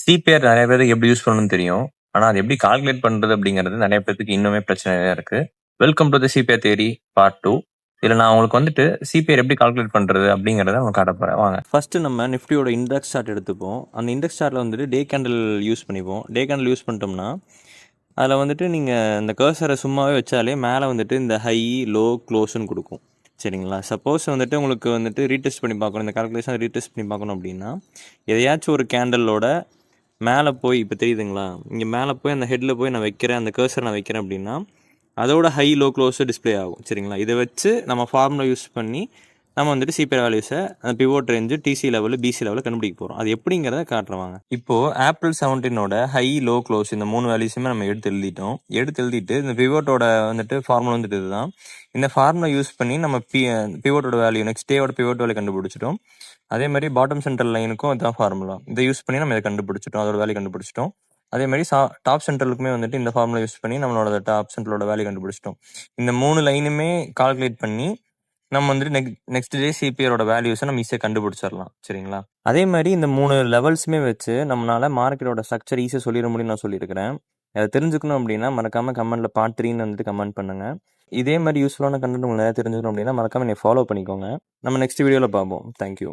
CPR நெறைய பேருக்கு எப்படி யூஸ் பண்ணணும்னு தெரியும். ஆனா, அது எப்படி கால்குலேட் பண்றது அப்படிங்கிறது நெறைய பேத்துக்கு இன்னுமே பிரச்சனையா இருக்கு. Welcome to the CPR theory part 2. இதுல நான் உங்களுக்கு வந்துட்டு சிபிஆர் எப்படி கால்குலேட் பண்றது அப்படிங்கிறத உங்களுக்கு காட்டப் போறேன். வாங்க. ஃபஸ்ட்டு நம்ம நிஃப்டியோட இண்டெக்ஸ் சார்ட் எடுத்துப்போம். அந்த இண்டெக்ஸ் சார்ட்டில் வந்துட்டு டே கேண்டில் யூஸ் பண்ணிப்போம். டே கேண்டில் யூஸ் பண்ணிட்டோம்னா அதில் வந்துட்டு நீங்கள் இந்த கர்சரை சும்மாவே வச்சாலே மேலே வந்துட்டு இந்த ஹை, லோ, க்ளோஸ்ன்னு கொடுக்கும். சரிங்களா? சப்போஸ் வந்துட்டு உங்களுக்கு வந்துட்டு ரீடெஸ்ட் பண்ணி பார்க்கணும், இந்த கால்குலேஷன் ரீடெஸ்ட் பண்ணி பார்க்கணும் அப்படின்னா எதையாச்சும் ஒரு கேண்டலோட மேலே போய், இப்போ தெரியுதுங்களா, இங்கே மேலே போய் அந்த ஹெட்டில் போய் நான் வைக்கிறேன், அந்த கர்சர் நான் வைக்கிறேன் அப்படின்னா அதோட ஹை, லோ, க்ளோஸு டிஸ்பிளே ஆகும். சரிங்களா? இதை வச்சு நம்ம ஃபார்முலா யூஸ் பண்ணி நம்ம வந்துட்டு சிபிஆர் வேல்யூஸை அந்த pivot range TC level, BC லெவலில் கண்டுபிடிக்க போகிறோம். அது எப்படிங்கிறத காட்டுறவாங்க. இப்போது ஆப்பிள் 17ஓட ஹை, லோ, க்ளோஸ் இந்த 3 வேல்யூஸுமே நம்ம எடுத்து எழுதிட்டு இந்த பிவோட்டோட வந்துட்டு ஃபார்முலா வந்துட்டு இதுதான். இந்த ஃபார்முலா யூஸ் பண்ணி நம்ம பிவோட்டோட வேல்யூ, நெக்ஸ்ட் டேவோட பிவோட் வேல்யூ கண்டுபிடிச்சிட்டோம். அதே மாதிரி பாட்டம் சென்ட்ரல் லைனுக்கும் அதுதான் ஃபார்முலா. இதை யூஸ் பண்ணி நம்ம இதை கண்டுபிடிச்சிட்டோம், அதோட வேல்யூ கண்டுபிடிச்சிட்டோம். அதே மாதிரி டாப் சென்ட்ரலுக்குமே வந்துட்டு இந்த ஃபார்முலா யூஸ் பண்ணி நம்மளோட டாப் சென்ட்ரலோட வேல்யூ கண்டுபிடிச்சிட்டோம். இந்த 3 லைனுமே கால்குலேட் பண்ணி நம்ம வந்துட்டு நெக்ஸ்ட் டே சிபிஆரோட வேல்யூஸை நம்ம ஈஸியாக கண்டுபிடிச்சிடலாம். சரிங்களா? அதே மாதிரி இந்த 3 லெவல்ஸுமே வச்சு நம்மளால மார்க்கெட்டோட ஸ்ட்ரக்சர் ஈஸியாக சொல்லிட முடியும்னு நான் சொல்லியிருக்கிறேன். அதை தெரிஞ்சுக்கணும் அப்படின்னா மறக்காமல் கமெண்ட்டில் பார்ட் 3ன்னு வந்துட்டு கமெண்ட் பண்ணுங்கள். இதே மாதிரி யூஸ்ஃபுல்லான கண்டென்ட் உங்களுக்கு நிறையா தெரிஞ்சுக்கணும் அப்படின்னா மறக்காமல் என்னை ஃபாலோ பண்ணிக்கோங்க. நம்ம நெக்ஸ்ட் வீடியோவில் பார்ப்போம். தேங்க்யூ.